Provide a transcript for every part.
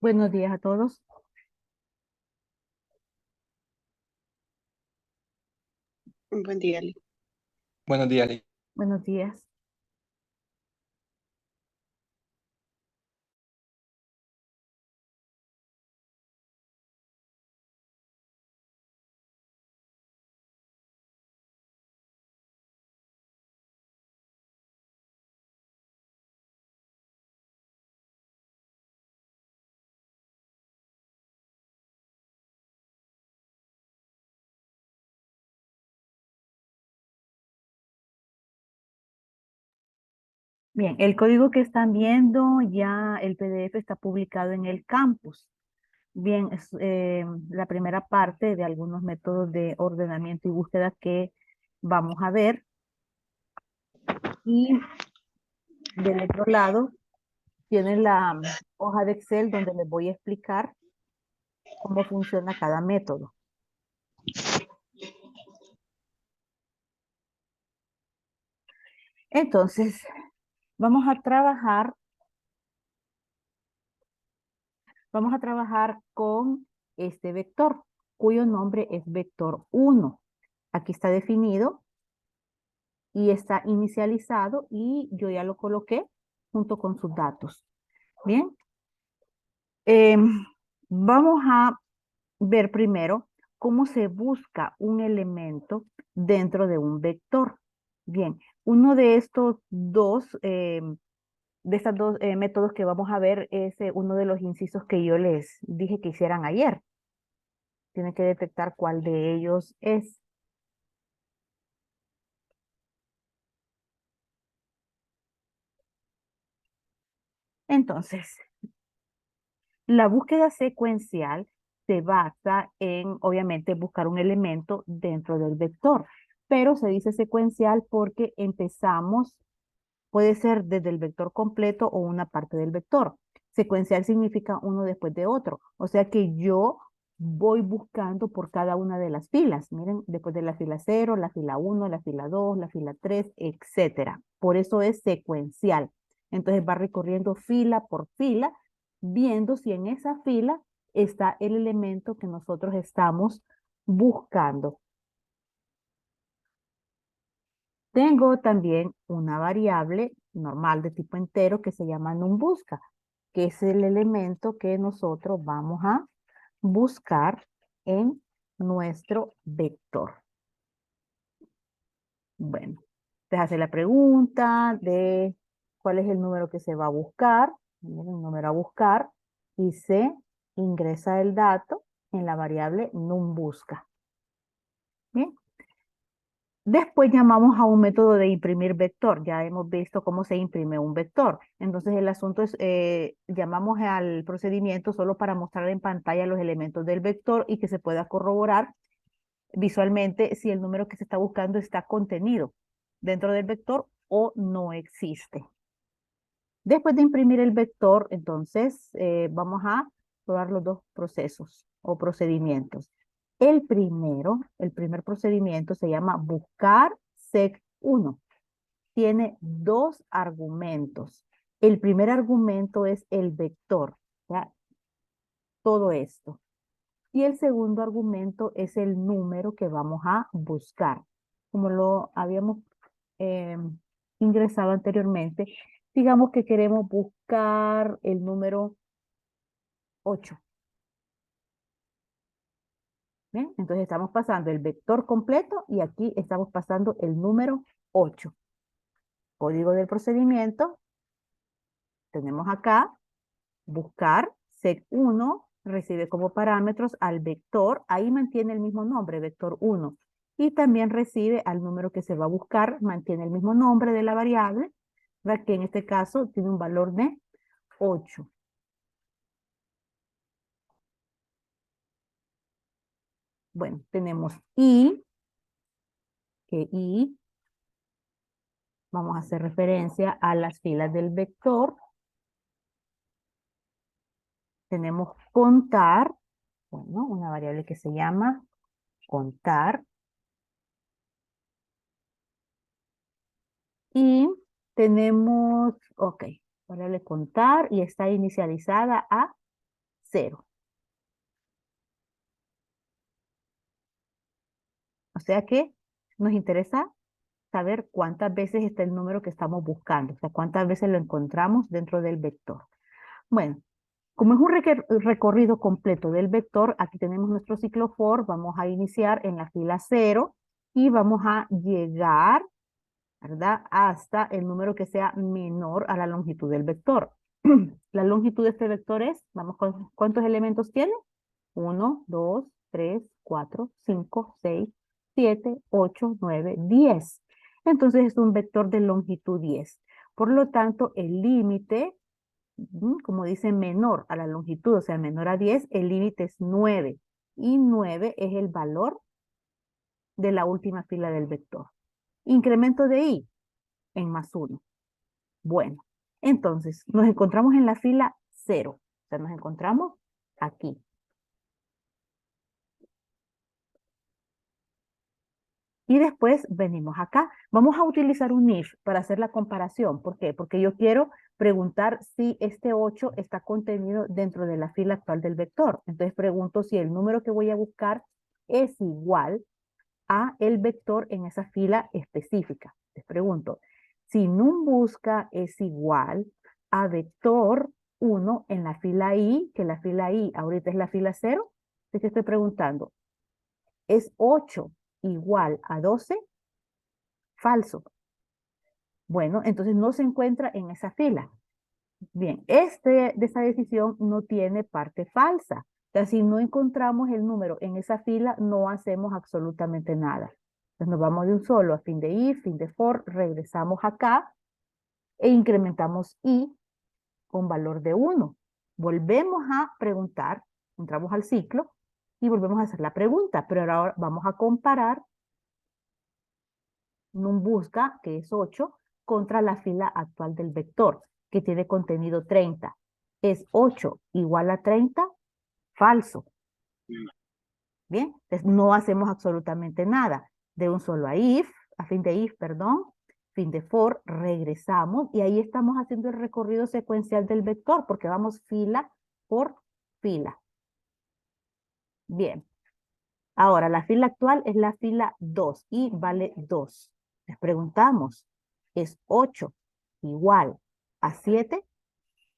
Buenos días a todos. Buen día, Ali. Buenos días, Lee. Buenos días. Bien, el código que están viendo, ya el PDF está publicado en el campus. Bien, es la primera parte de algunos métodos de ordenamiento y búsqueda que vamos a ver. Y del otro lado tienen la hoja de Excel donde les voy a explicar cómo funciona cada método. Entonces, vamos a trabajar con este vector, cuyo nombre es vector 1. Aquí está definido y está inicializado y yo ya lo coloqué junto con sus datos. Bien, vamos a ver primero cómo se busca un elemento dentro de un vector. Bien, uno de estos dos, métodos que vamos a ver es uno de los incisos que yo les dije que hicieran ayer. Tienen que detectar cuál de ellos es. Entonces, la búsqueda secuencial se basa en, obviamente, buscar un elemento dentro del vector, pero se dice secuencial porque empezamos, puede ser desde el vector completo o una parte del vector. Secuencial significa uno después de otro, o sea que yo voy buscando por cada una de las filas. Miren, después de la fila 0, la fila 1, la fila 2, la fila 3, etcétera. Por eso es secuencial. Entonces va recorriendo fila por fila, viendo si en esa fila está el elemento que nosotros estamos buscando. Tengo también una variable normal de tipo entero que se llama numbusca, que es el elemento que nosotros vamos a buscar en nuestro vector. Bueno, te hace la pregunta de cuál es el número que se va a buscar, el número a buscar, y se ingresa el dato en la variable numbusca. Bien. Después llamamos a un método de imprimir vector. Ya hemos visto cómo se imprime un vector. Entonces el asunto es, llamamos al procedimiento solo para mostrar en pantalla los elementos del vector y que se pueda corroborar visualmente si el número que se está buscando está contenido dentro del vector o no existe. Después de imprimir el vector, entonces vamos a probar los dos procesos o procedimientos. El primer procedimiento se llama buscar sec1. Tiene dos argumentos. El primer argumento es el vector, ¿ya? Todo esto. Y el segundo argumento es el número que vamos a buscar. Como lo habíamos eh, ingresado anteriormente, digamos que queremos buscar el número 8. ¿Bien? Entonces estamos pasando el vector completo y aquí estamos pasando el número 8. Código del procedimiento. Tenemos acá buscar sec1 recibe como parámetros al vector, ahí mantiene el mismo nombre, vector 1, y también recibe al número que se va a buscar, mantiene el mismo nombre de la variable, ¿verdad? Que en este caso tiene un valor de 8. Bueno, tenemos que i, vamos a hacer referencia a las filas del vector. Tenemos contar, bueno, una variable que se llama contar. Y tenemos, ok, variable contar y está inicializada a 0. O sea que nos interesa saber cuántas veces está el número que estamos buscando, o sea, cuántas veces lo encontramos dentro del vector. Bueno, como es un recorrido completo del vector, aquí tenemos nuestro ciclo for, vamos a iniciar en la fila 0 y vamos a llegar, ¿verdad?, hasta el número que sea menor a la longitud del vector. La longitud de este vector es, vamos con, ¿cuántos elementos tiene? 1, 2, 3, 4, 5, 6, 7, 8, 9, 10. Entonces es un vector de longitud 10. Por lo tanto, el límite, como dice, menor a la longitud, o sea, menor a 10, el límite es 9. Y 9 es el valor de la última fila del vector. Incremento de i en más 1. Bueno, entonces nos encontramos en la fila 0. O sea, nos encontramos aquí. Y después venimos acá. Vamos a utilizar un if para hacer la comparación. ¿Por qué? Porque yo quiero preguntar si este 8 está contenido dentro de la fila actual del vector. Entonces pregunto si el número que voy a buscar es igual a el vector en esa fila específica. Les pregunto, si num busca es igual a vector 1 en la fila i, que la fila i ahorita es la fila 0, entonces te estoy preguntando, ¿es 8 igual a 12? Falso. Bueno, entonces no se encuentra en esa fila. Bien, de esa decisión no tiene parte falsa. O sea, si no encontramos el número en esa fila, no hacemos absolutamente nada. Entonces nos vamos de un solo a fin de if, fin de for, regresamos acá e incrementamos i con valor de 1. Volvemos a preguntar, entramos al ciclo y volvemos a hacer la pregunta, pero ahora vamos a comparar num busca, que es 8, contra la fila actual del vector, que tiene contenido 30. ¿Es 8 igual a 30? Falso. Bien, entonces no hacemos absolutamente nada. De un solo a fin de if, perdón, fin de for, regresamos y ahí estamos haciendo el recorrido secuencial del vector porque vamos fila por fila. Bien, ahora la fila actual es la fila 2 y vale 2. Les preguntamos, ¿es 8 igual a 7?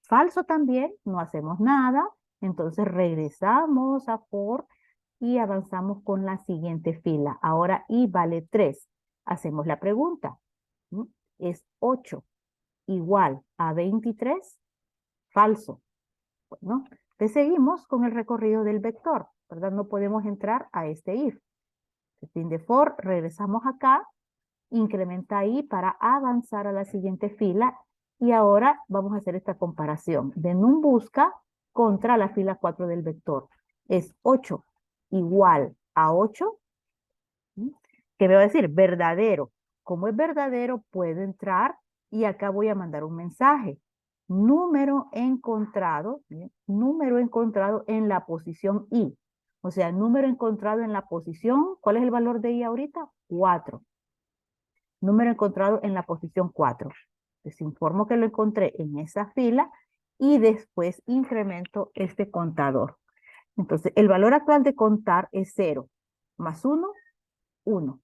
Falso también, no hacemos nada. Entonces regresamos a for y avanzamos con la siguiente fila. Ahora i vale 3. Hacemos la pregunta. ¿Es 8 igual a 23? Falso. Bueno, te seguimos con el recorrido del vector, ¿verdad? No podemos entrar a este if. Fin de for, regresamos acá, incrementa i para avanzar a la siguiente fila y ahora vamos a hacer esta comparación de num busca contra la fila 4 del vector. Es 8 igual a 8. ¿Qué me va a decir? Verdadero. Como es verdadero, puedo entrar y acá voy a mandar un mensaje. Número encontrado, ¿bien? Número encontrado en la posición i. O sea, número encontrado en la posición, ¿cuál es el valor de i ahorita? 4. Número encontrado en la posición 4. Les informo que lo encontré en esa fila y después incremento este contador. Entonces, el valor actual de contar es 0. Más 1, 1.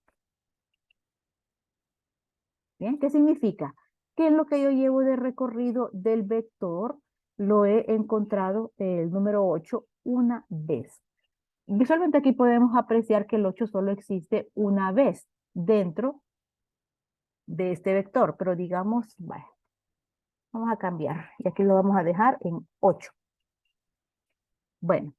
¿Bien? ¿Qué significa? Que en lo que yo llevo de recorrido del vector, lo he encontrado el número 8 una vez. Visualmente aquí podemos apreciar que el 8 solo existe una vez dentro de este vector, pero digamos, bueno, vamos a cambiar y aquí lo vamos a dejar en 8. Bueno,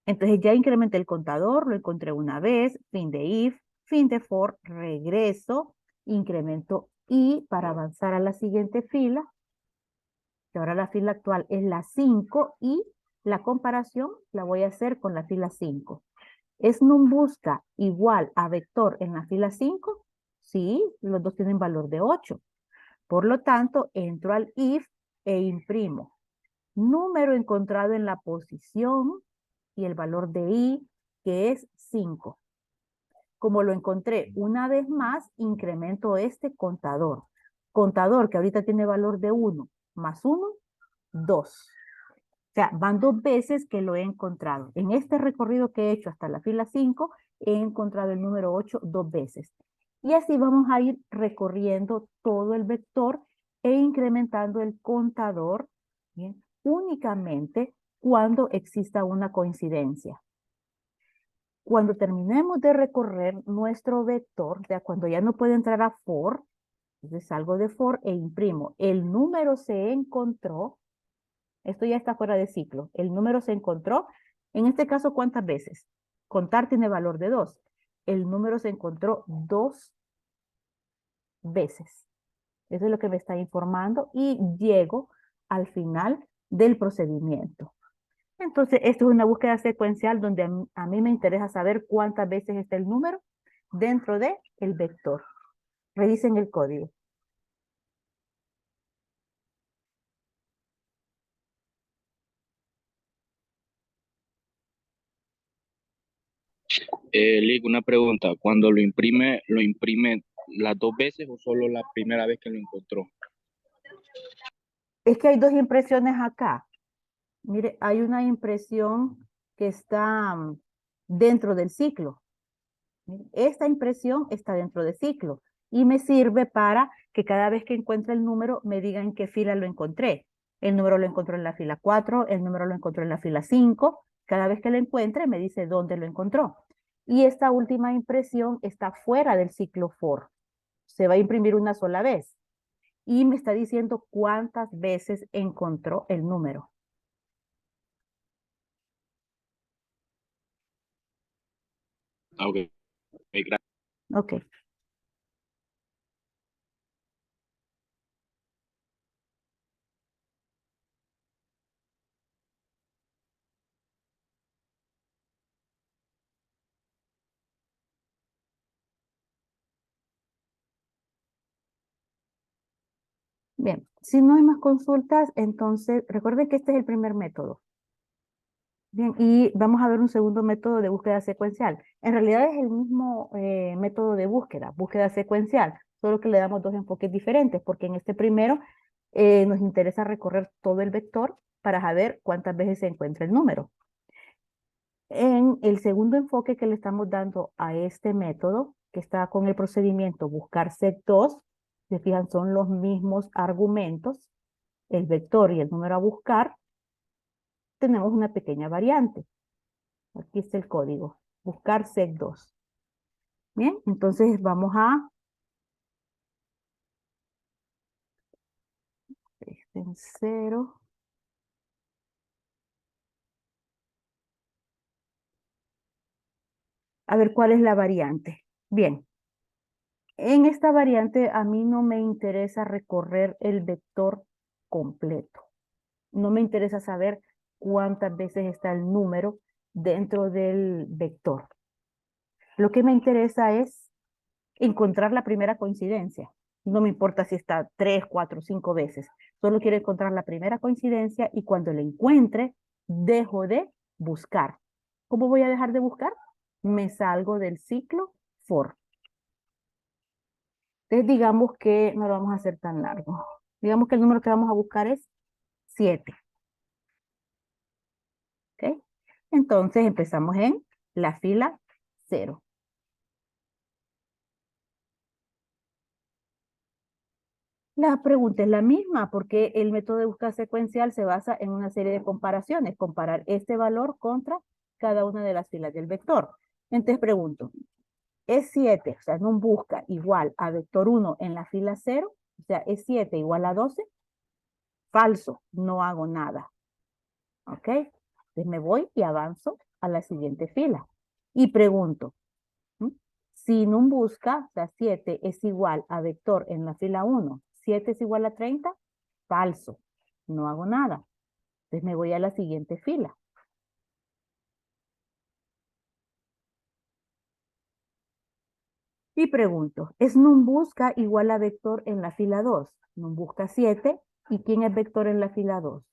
entonces ya incrementé el contador, lo encontré una vez, fin de if, fin de for, regreso, incremento i para avanzar a la siguiente fila, que ahora la fila actual es la 5 y la comparación la voy a hacer con la fila 5. ¿Es num busca igual a vector en la fila 5? Sí, los dos tienen valor de 8. Por lo tanto, entro al if e imprimo número encontrado en la posición y el valor de i, que es 5. Como lo encontré una vez más, incremento este contador. Contador que ahorita tiene valor de 1 más 1, 2. O sea, van 2 veces que lo he encontrado. En este recorrido que he hecho hasta la fila 5, he encontrado el número 8 2 veces. Y así vamos a ir recorriendo todo el vector e incrementando el contador, ¿bien? Únicamente cuando exista una coincidencia. Cuando terminemos de recorrer nuestro vector, o sea, cuando ya no puede entrar a for, entonces salgo de for e imprimo. El número se encontró, esto ya está fuera de ciclo, el número se encontró, en este caso, ¿cuántas veces? Contar tiene valor de 2. El número se encontró 2 veces. Eso es lo que me está informando y llego al final del procedimiento. Entonces, esto es una búsqueda secuencial donde a mí me interesa saber cuántas veces está el número dentro del vector. Revisen el código. Lick, una pregunta. Cuando lo imprime las 2 veces o solo la primera vez que lo encontró? Es que hay 2 impresiones acá. Mire, hay una impresión que está dentro del ciclo. Mire, esta impresión está dentro del ciclo y me sirve para que cada vez que encuentre el número me diga en qué fila lo encontré. El número lo encontró en la fila 4, el número lo encontró en la fila 5. Cada vez que lo encuentre me dice dónde lo encontró. Y esta última impresión está fuera del ciclo for. Se va a imprimir una sola vez. Y me está diciendo cuántas veces encontró el número. Ah, ok. Gracias. Ok. Bien, si no hay más consultas, entonces recuerden que este es el primer método. Bien, y vamos a ver un segundo método de búsqueda secuencial. En realidad es el mismo método de búsqueda secuencial, solo que le damos 2 enfoques diferentes, porque en este primero nos interesa recorrer todo el vector para saber cuántas veces se encuentra el número. En el segundo enfoque que le estamos dando a este método, que está con el procedimiento buscar set2, se fijan, son los mismos argumentos, el vector y el número a buscar, tenemos una pequeña variante. Aquí está el código, buscar set2. Bien, entonces vamos a en 0. A ver cuál es la variante. Bien, en esta variante a mí no me interesa recorrer el vector completo. No me interesa saber cuántas veces está el número dentro del vector. Lo que me interesa es encontrar la primera coincidencia. No me importa si está 3, 4, 5 veces. Solo quiero encontrar la primera coincidencia y cuando la encuentre, dejo de buscar. ¿Cómo voy a dejar de buscar? Me salgo del ciclo for. Entonces digamos que no lo vamos a hacer tan largo. Digamos que el número que vamos a buscar es 7. ¿Ok? Entonces empezamos en la fila 0. La pregunta es la misma porque el método de búsqueda secuencial se basa en una serie de comparaciones, comparar este valor contra cada una de las filas del vector. Entonces pregunto, ¿es 7, o sea, no busca igual a vector 1 en la fila 0? O sea, ¿es 7 igual a 12? Falso, no hago nada. ¿Ok? Entonces me voy y avanzo a la siguiente fila. Y pregunto, si num busca, o sea, 7 es igual a vector en la fila 1, 7 es igual a 30, falso, no hago nada. Entonces me voy a la siguiente fila. Y pregunto, ¿es num busca igual a vector en la fila 2? Num busca 7, ¿y quién es vector en la fila 2?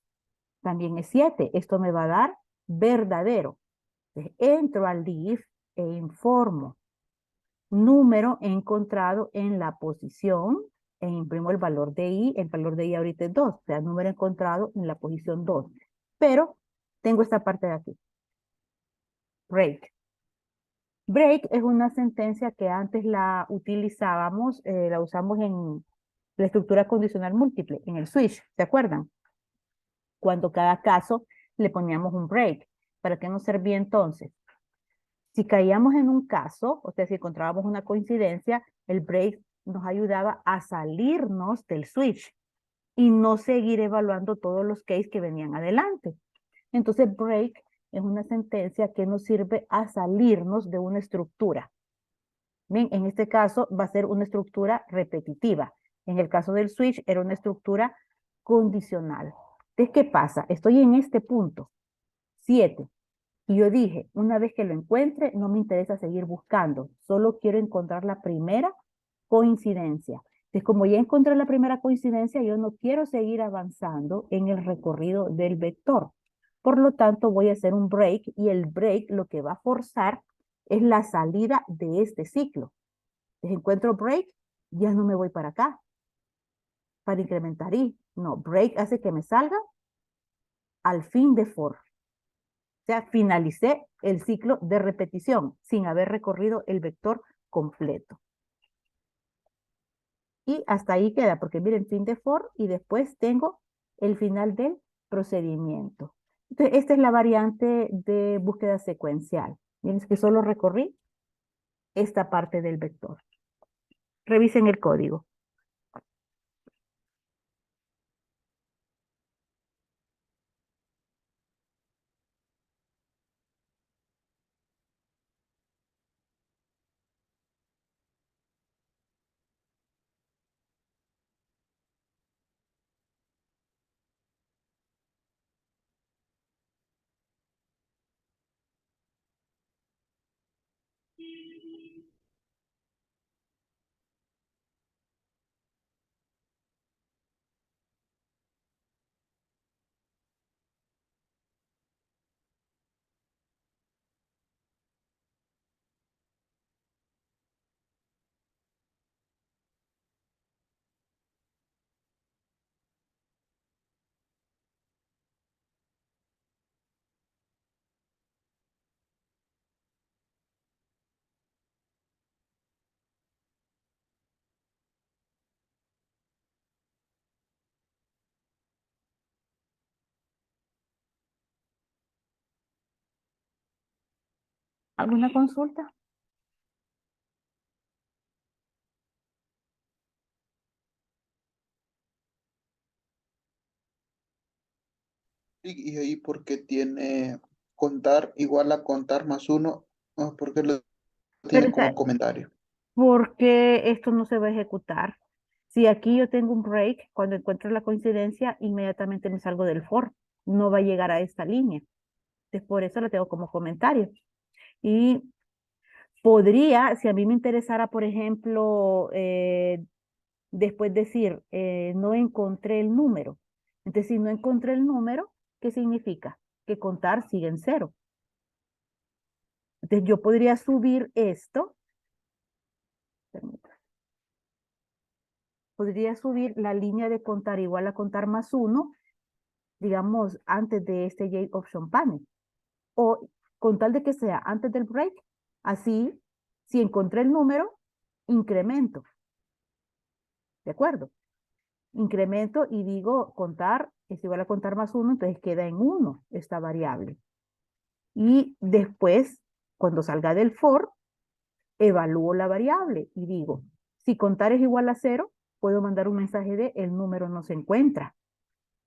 También es 7, esto me va a dar verdadero. Entonces entro al div e informo. Número encontrado en la posición e imprimo el valor de i. El valor de i ahorita es 2, o sea, número encontrado en la posición 2. pero tengo esta parte de aquí. Break. Break es una sentencia que antes la utilizábamos, la usamos en la estructura condicional múltiple, en el switch, ¿se acuerdan? Cuando cada caso le poníamos un break. ¿Para qué nos servía entonces? Si caíamos en un caso, o sea, si encontrábamos una coincidencia, el break nos ayudaba a salirnos del switch y no seguir evaluando todos los cases que venían adelante. Entonces, break es una sentencia que nos sirve a salirnos de una estructura. Bien, en este caso va a ser una estructura repetitiva. En el caso del switch era una estructura condicional. Entonces, ¿qué pasa? Estoy en este punto, 7. Y yo dije, una vez que lo encuentre, no me interesa seguir buscando. Solo quiero encontrar la primera coincidencia. Entonces, como ya encontré la primera coincidencia, yo no quiero seguir avanzando en el recorrido del vector. Por lo tanto, voy a hacer un break y el break lo que va a forzar es la salida de este ciclo. Entonces, encuentro break, ya no me voy para acá para incrementar y. No, break hace que me salga al fin de for. O sea, finalicé el ciclo de repetición sin haber recorrido el vector completo. Y hasta ahí queda, porque miren, fin de for y después tengo el final del procedimiento. Entonces, esta es la variante de búsqueda secuencial. Miren, es que solo recorrí esta parte del vector. Revisen el código. ¿Alguna consulta? Y por qué tiene contar igual a contar más uno, porque lo Pero tiene como comentario. porque esto no se va a ejecutar. Si aquí yo tengo un break, cuando encuentro la coincidencia, inmediatamente me salgo del for. No va a llegar a esta línea. Entonces, por eso la tengo como comentario. Y podría, si a mí me interesara, por ejemplo, después decir, no encontré el número. Entonces, si no encontré el número, ¿qué significa? Que contar sigue en cero. Entonces, yo podría subir esto. Permítame. Podría subir la línea de contar igual a contar más uno, digamos, antes de este J Option Panel. O con tal de que sea antes del break, así, si encontré el número, incremento. ¿De acuerdo? Incremento y digo contar es igual a contar más uno, entonces queda en uno esta variable. Y después, cuando salga del for, evalúo la variable y digo, si contar es igual a cero, puedo mandar un mensaje de el número no se encuentra.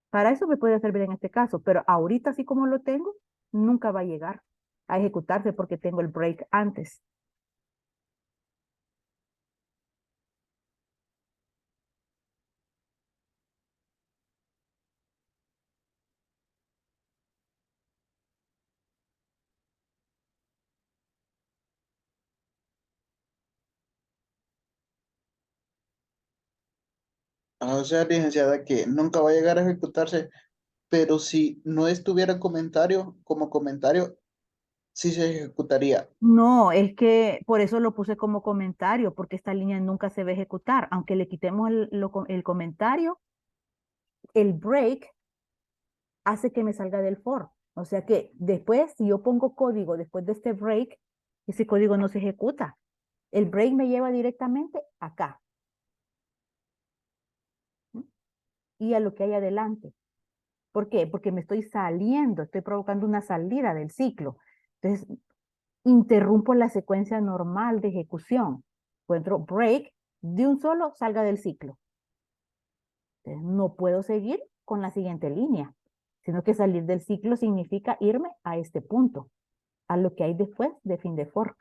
Para eso me puede servir en este caso, pero ahorita así como lo tengo, nunca va a llegar a ejecutarse porque tengo el break antes. O sea, licenciada, que nunca va a llegar a ejecutarse, pero si no estuviera comentario, como comentario, sí se ejecutaría. No, es que por eso lo puse como comentario, porque esta línea nunca se va a ejecutar. Aunque le quitemos el comentario, el break hace que me salga del for. O sea que después, si yo pongo código después de este break, ese código no se ejecuta. El break me lleva directamente acá. ¿Mm? Y a lo que hay adelante. ¿Por qué? Porque me estoy saliendo, estoy provocando una salida del ciclo. Entonces, interrumpo la secuencia normal de ejecución. Encuentro break, de un solo salga del ciclo. Entonces, no puedo seguir con la siguiente línea, sino que salir del ciclo significa irme a este punto, a lo que hay después de fin de for.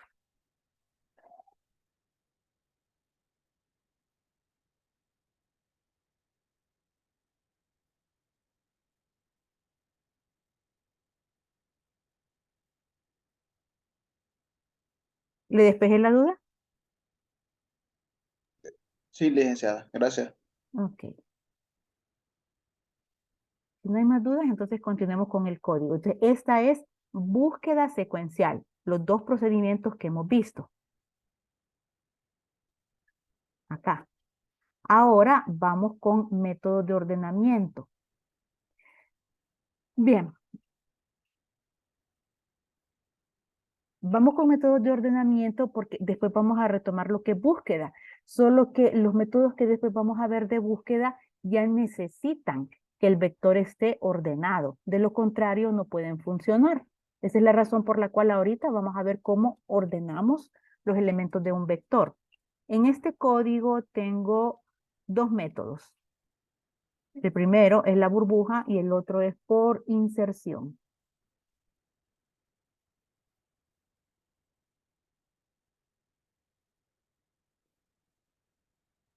¿Le despejé la duda? Sí, licenciada, gracias. Ok. Si no hay más dudas, entonces continuemos con el código. Entonces, esta es búsqueda secuencial, los dos procedimientos que hemos visto. Acá. Ahora vamos con métodos de ordenamiento. Bien. Vamos con métodos de ordenamiento porque después vamos a retomar lo que es búsqueda. Solo que los métodos que después vamos a ver de búsqueda ya necesitan que el vector esté ordenado. De lo contrario, no pueden funcionar. Esa es la razón por la cual ahorita vamos a ver cómo ordenamos los elementos de un vector. En este código tengo dos métodos. El primero es la burbuja y el otro es por inserción.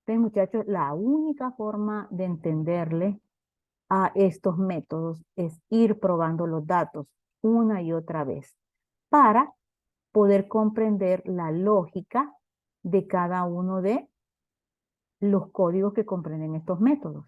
Entonces, muchachos, la única forma de entenderle a estos métodos es ir probando los datos una y otra vez para poder comprender la lógica de cada uno de los códigos que comprenden estos métodos.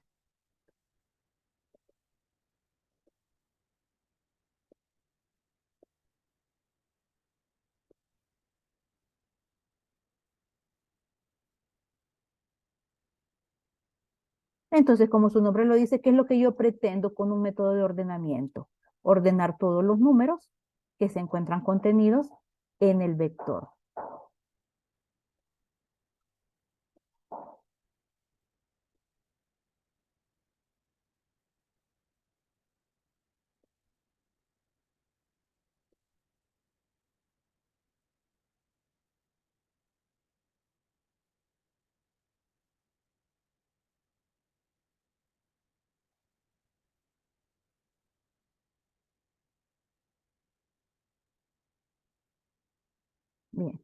Entonces, como su nombre lo dice, ¿qué es lo que yo pretendo con un método de ordenamiento? Ordenar todos los números que se encuentran contenidos en el vector. Bien.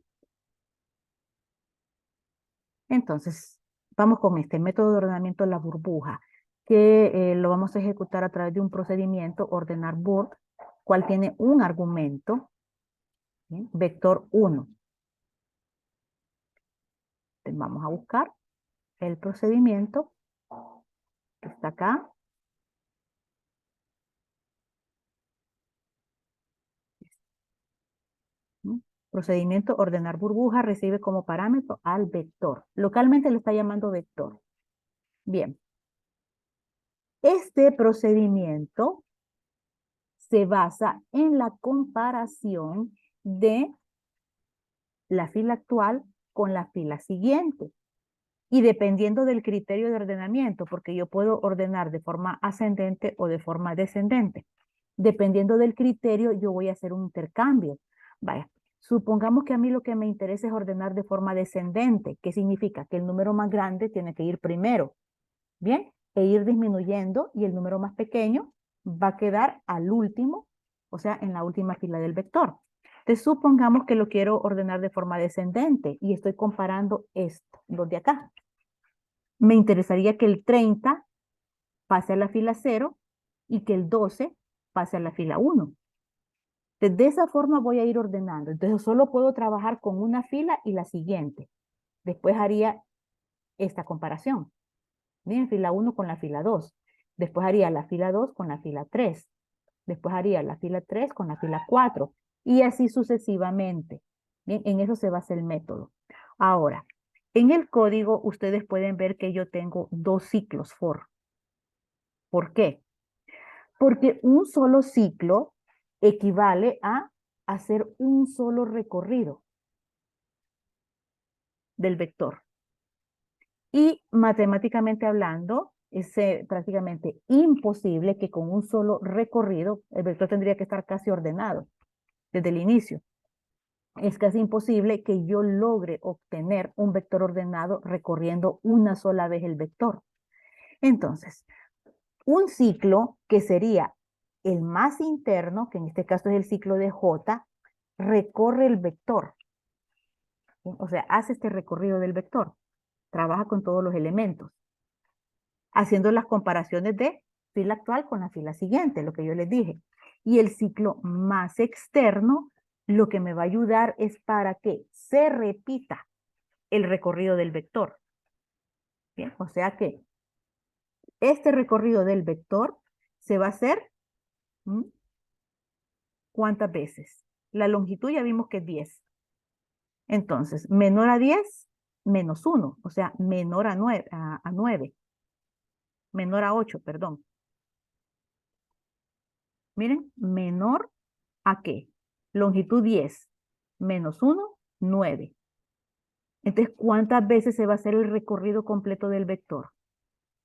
Entonces, vamos con este método de ordenamiento de la burbuja, que lo vamos a ejecutar a través de un procedimiento, ordenar burd, cual tiene un argumento, ¿sí? Vector 1. Entonces, vamos a buscar el procedimiento que está acá. ¿Sí? Procedimiento ordenar burbuja recibe como parámetro al vector. Localmente lo está llamando vector. Bien. Este procedimiento se basa en la comparación de la fila actual con la fila siguiente. Y dependiendo del criterio de ordenamiento, porque yo puedo ordenar de forma ascendente o de forma descendente. Dependiendo del criterio, yo voy a hacer un intercambio. Vaya, supongamos que a mí lo que me interesa es ordenar de forma descendente. ¿Qué significa? Que el número más grande tiene que ir primero. Bien, e ir disminuyendo y el número más pequeño va a quedar al último, o sea, en la última fila del vector. Entonces, supongamos que lo quiero ordenar de forma descendente y estoy comparando esto, los de acá. Me interesaría que el 30 pase a la fila 0 y que el 12 pase a la fila 1. Entonces, de esa forma voy a ir ordenando. Entonces, solo puedo trabajar con una fila y la siguiente. Después haría esta comparación. Miren, fila 1 con la fila 2. Después haría la fila 2 con la fila 3. Después haría la fila 3 con la fila 4. Y así sucesivamente. Bien, en eso se basa el método. Ahora, en el código ustedes pueden ver que yo tengo dos ciclos for. ¿Por qué? Porque un solo ciclo equivale a hacer un solo recorrido del vector. Y matemáticamente hablando, es prácticamente imposible que con un solo recorrido el vector tendría que estar casi ordenado desde el inicio. Es casi imposible que yo logre obtener un vector ordenado recorriendo una sola vez el vector. Entonces, un ciclo que sería el más interno, que en este caso es el ciclo de J, recorre el vector. O sea, hace este recorrido del vector. Trabaja con todos los elementos, haciendo las comparaciones de fila actual con la fila siguiente, lo que yo les dije. Y el ciclo más externo, lo que me va a ayudar es para que se repita el recorrido del vector. Bien, o sea que este recorrido del vector se va a hacer, ¿cuántas veces? La longitud ya vimos que es 10. Entonces, menor a 10, menos 1, o sea, menor a 9, menor a 8, perdón. Miren, menor a qué? Longitud 10, menos 1, 9. Entonces, ¿cuántas veces se va a hacer el recorrido completo del vector?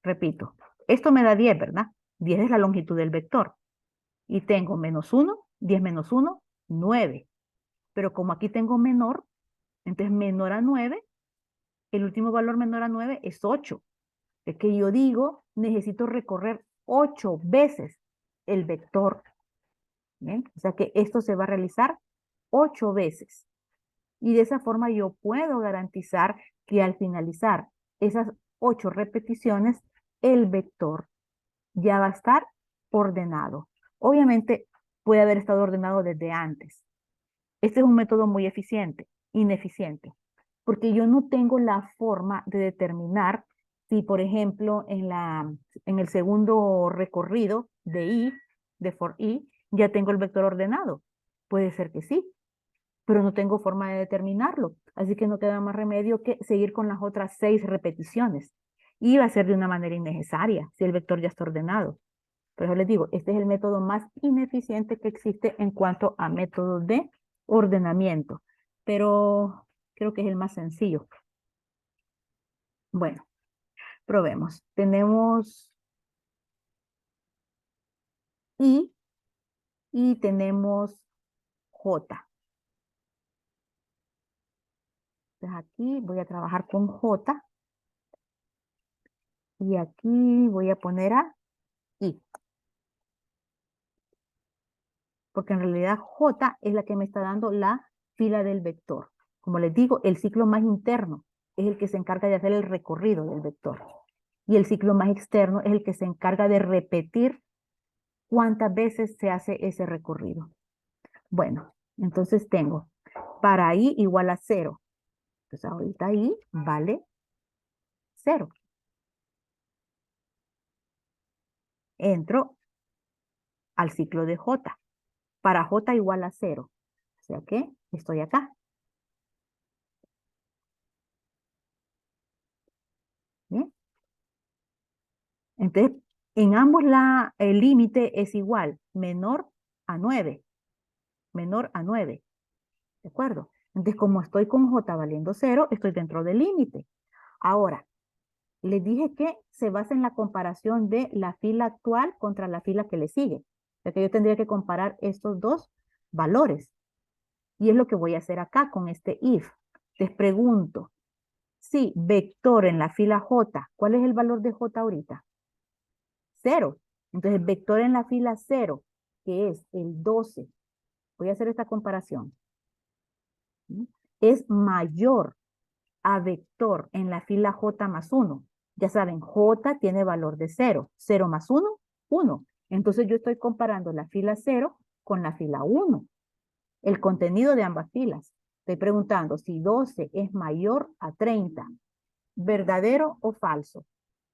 Repito, esto me da 10, ¿verdad? 10 es la longitud del vector. Y tengo menos 1, 10 menos 1, 9. Pero como aquí tengo menor, entonces menor a 9, el último valor menor a 9 es 8. Es que yo digo, necesito recorrer 8 veces el vector. ¿Bien? O sea que esto se va a realizar 8 veces. Y de esa forma yo puedo garantizar que al finalizar esas 8 repeticiones, el vector ya va a estar ordenado. Obviamente puede haber estado ordenado desde antes. Este es un método muy ineficiente, porque yo no tengo la forma de determinar si, por ejemplo, en el segundo recorrido de for i, ya tengo el vector ordenado. Puede ser que sí, pero no tengo forma de determinarlo. Así que no queda más remedio que seguir con las otras 6 repeticiones. Y va a ser de una manera innecesaria si el vector ya está ordenado. Por eso les digo, este es el método más ineficiente que existe en cuanto a métodos de ordenamiento. Pero creo que es el más sencillo. Bueno, probemos. Tenemos I y tenemos J. Entonces aquí voy a trabajar con J. Y aquí voy a poner a I. Porque en realidad J es la que me está dando la fila del vector. Como les digo, el ciclo más interno es el que se encarga de hacer el recorrido del vector. Y el ciclo más externo es el que se encarga de repetir cuántas veces se hace ese recorrido. Bueno, entonces tengo para I igual a 0. Entonces ahorita I vale 0. Entro al ciclo de J. Para J igual a 0. O sea que estoy acá. ¿Bien? Entonces, en ambos el límite es igual, menor a 9. Menor a 9. ¿De acuerdo? Entonces, como estoy con J valiendo 0, estoy dentro del límite. Ahora, les dije que se basa en la comparación de la fila actual contra la fila que le sigue. O sea que yo tendría que comparar estos dos valores. Y es lo que voy a hacer acá con este if. Les pregunto, si vector en la fila J, ¿cuál es el valor de J ahorita? 0. Entonces, vector en la fila 0, que es el 12. Voy a hacer esta comparación. Es mayor a vector en la fila J más 1. Ya saben, J tiene valor de 0. 0 más 1, 1. Entonces yo estoy comparando la fila 0 con la fila 1. El contenido de ambas filas. Estoy preguntando si 12 es mayor a 30. ¿Verdadero o falso?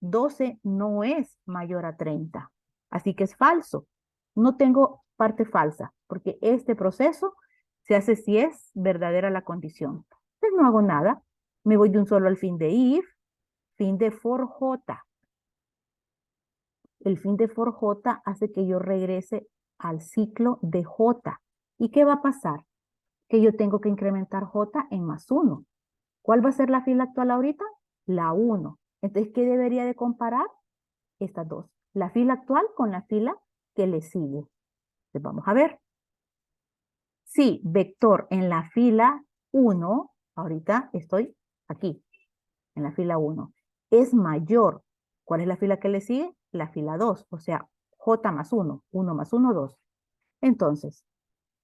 12 no es mayor a 30. Así que es falso. No tengo parte falsa, porque este proceso se hace si es verdadera la condición. Entonces no hago nada. Me voy de un solo al fin de if, fin de for j. El fin de for J hace que yo regrese al ciclo de J. ¿Y qué va a pasar? Que yo tengo que incrementar J en más 1. ¿Cuál va a ser la fila actual ahorita? La 1. Entonces, ¿qué debería de comparar? Estas dos. La fila actual con la fila que le sigue. Entonces, vamos a ver. Si vector en la fila 1, ahorita estoy aquí, en la fila 1, es mayor. ¿Cuál es la fila que le sigue? La fila 2, o sea, J más 1, 1 más 1, 2. Entonces,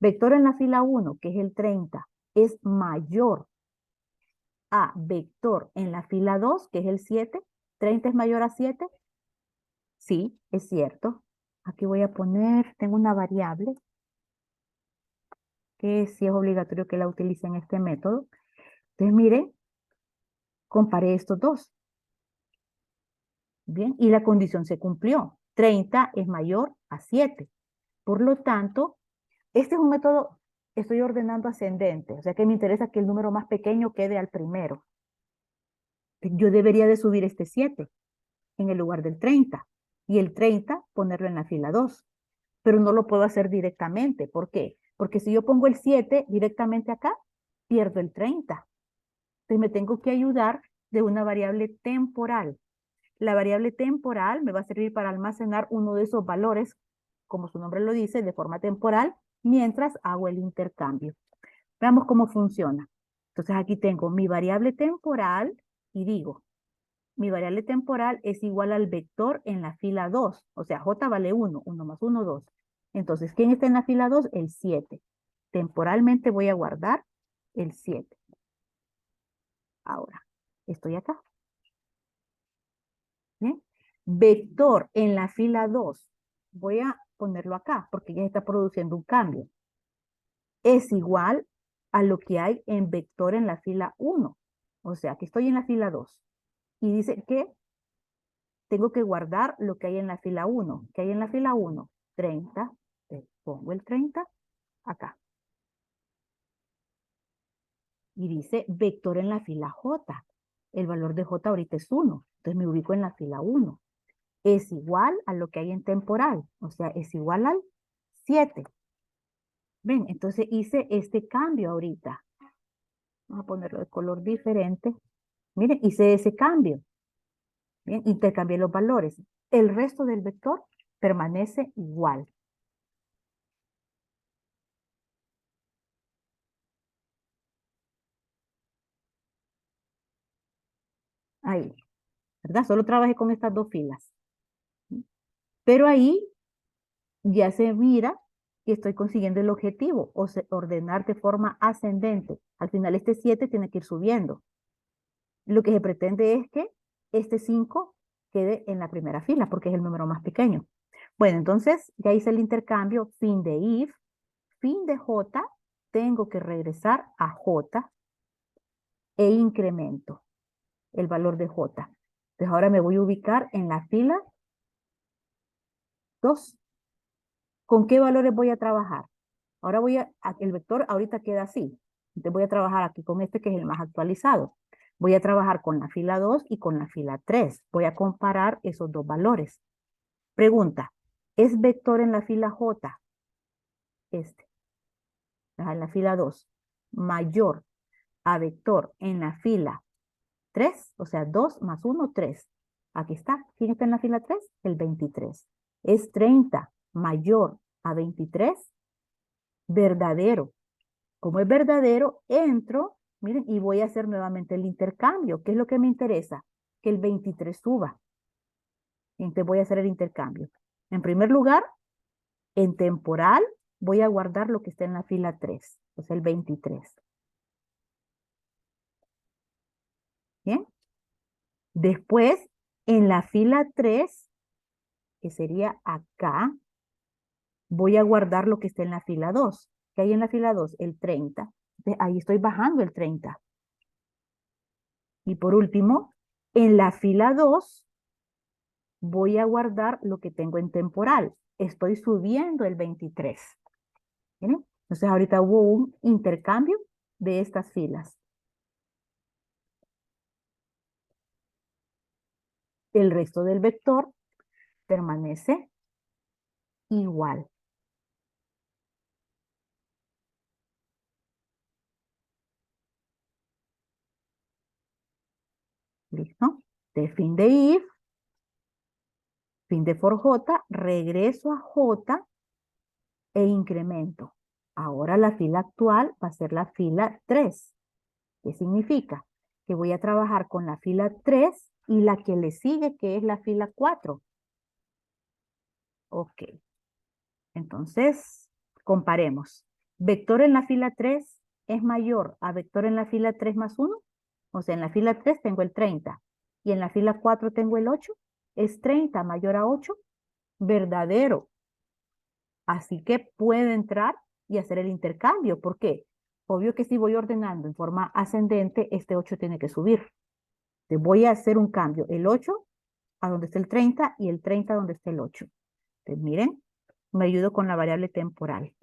vector en la fila 1, que es el 30, es mayor a vector en la fila 2, que es el 7. ¿30 es mayor a 7? Sí, es cierto. Aquí voy a poner, tengo una variable que sí es obligatorio que la utilice en este método. Entonces, mire, comparé estos dos. Bien, y la condición se cumplió. 30 es mayor a 7. Por lo tanto, este es un método, estoy ordenando ascendente, o sea que me interesa que el número más pequeño quede al primero. Yo debería de subir este 7 en el lugar del 30 y el 30 ponerlo en la fila 2, pero no lo puedo hacer directamente. ¿Por qué? Porque si yo pongo el 7 directamente acá, pierdo el 30. Entonces me tengo que ayudar de una variable temporal. La variable temporal me va a servir para almacenar uno de esos valores, como su nombre lo dice, de forma temporal, mientras hago el intercambio. Veamos cómo funciona. Entonces aquí tengo mi variable temporal y digo, mi variable temporal es igual al vector en la fila 2. O sea, J vale 1, 1 más 1, 2. Entonces, ¿quién está en la fila 2? El 7. Temporalmente voy a guardar el 7. Ahora, estoy acá. ¿Bien? Vector en la fila 2. Voy a ponerlo acá porque ya está produciendo un cambio. Es igual a lo que hay en vector en la fila 1. O sea, que estoy en la fila 2. Y dice que tengo que guardar lo que hay en la fila 1. ¿Qué hay en la fila 1? 30. Pongo el 30 acá. Y dice vector en la fila J. El valor de J ahorita es 1. Entonces me ubico en la fila 1. Es igual a lo que hay en temporal. O sea, es igual al 7. Ven, entonces hice este cambio ahorita. Vamos a ponerlo de color diferente. Miren, hice ese cambio. Bien, intercambié los valores. El resto del vector permanece igual. Ahí, ¿verdad? Solo trabajé con estas dos filas. Pero ahí ya se mira que estoy consiguiendo el objetivo, o sea, ordenar de forma ascendente. Al final este 7 tiene que ir subiendo. Lo que se pretende es que este 5 quede en la primera fila, porque es el número más pequeño. Bueno, entonces ya hice el intercambio, fin de if, fin de j, tengo que regresar a j e incremento el valor de j. Entonces ahora me voy a ubicar en la fila 2. ¿Con qué valores voy a trabajar? Ahora el vector ahorita queda así. Entonces voy a trabajar aquí con este que es el más actualizado. Voy a trabajar con la fila 2 y con la fila 3. Voy a comparar esos dos valores. Pregunta, ¿es vector en la fila J? Este. En la fila 2. Mayor a vector en la fila 3. O sea, 2 más 1, 3. Aquí está. ¿Quién está en la fila 3? El 23. Es 30 mayor a 23. Verdadero. Como es verdadero, entro, miren, y voy a hacer nuevamente el intercambio. ¿Qué es lo que me interesa? Que el 23 suba. Entonces voy a hacer el intercambio. En primer lugar, en temporal, voy a guardar lo que está en la fila 3, o sea, el 23. ¿Bien? Después, en la fila 3, que sería acá, voy a guardar lo que está en la fila 2. ¿Qué hay en la fila 2? El 30. Entonces, ahí estoy bajando el 30. Y por último, en la fila 2, voy a guardar lo que tengo en temporal. Estoy subiendo el 23. ¿Bien? Entonces ahorita hubo un intercambio de estas filas. El resto del vector permanece igual. ¿Listo? De fin de if, fin de for J, regreso a J e incremento. Ahora la fila actual va a ser la fila 3. ¿Qué significa? Que voy a trabajar con la fila 3 y la que le sigue, que es la fila 4. Ok. Entonces, comparemos. Vector en la fila 3 es mayor a vector en la fila 3 más 1. O sea, en la fila 3 tengo el 30 y en la fila 4 tengo el 8. ¿Es 30 mayor a 8? Verdadero. Así que puedo entrar y hacer el intercambio. ¿Por qué? Obvio que si voy ordenando en forma ascendente, este 8 tiene que subir. Entonces voy a hacer un cambio. El 8 a donde está el 30 y el 30 a donde está el 8. Entonces miren, me ayudo con la variable temporal.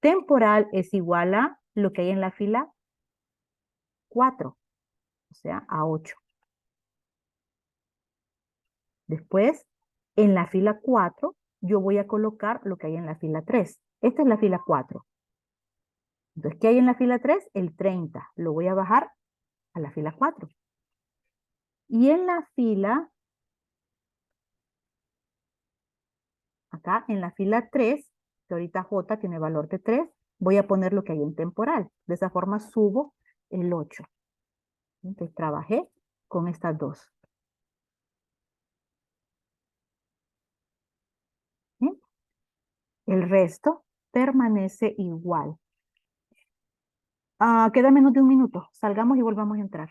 Temporal es igual a lo que hay en la fila 4, o sea, a 8. Después, en la fila 4, yo voy a colocar lo que hay en la fila 3. Esta es la fila 4. Entonces, ¿qué hay en la fila 3? El 30. Lo voy a bajar a la fila 4. Y en la fila, acá en la fila 3, que ahorita J tiene valor de 3, voy a poner lo que hay en temporal. De esa forma subo el 8. Entonces, trabajé con estas dos. ¿Sí? El resto permanece igual. Queda menos de un minuto. Salgamos y volvamos a entrar.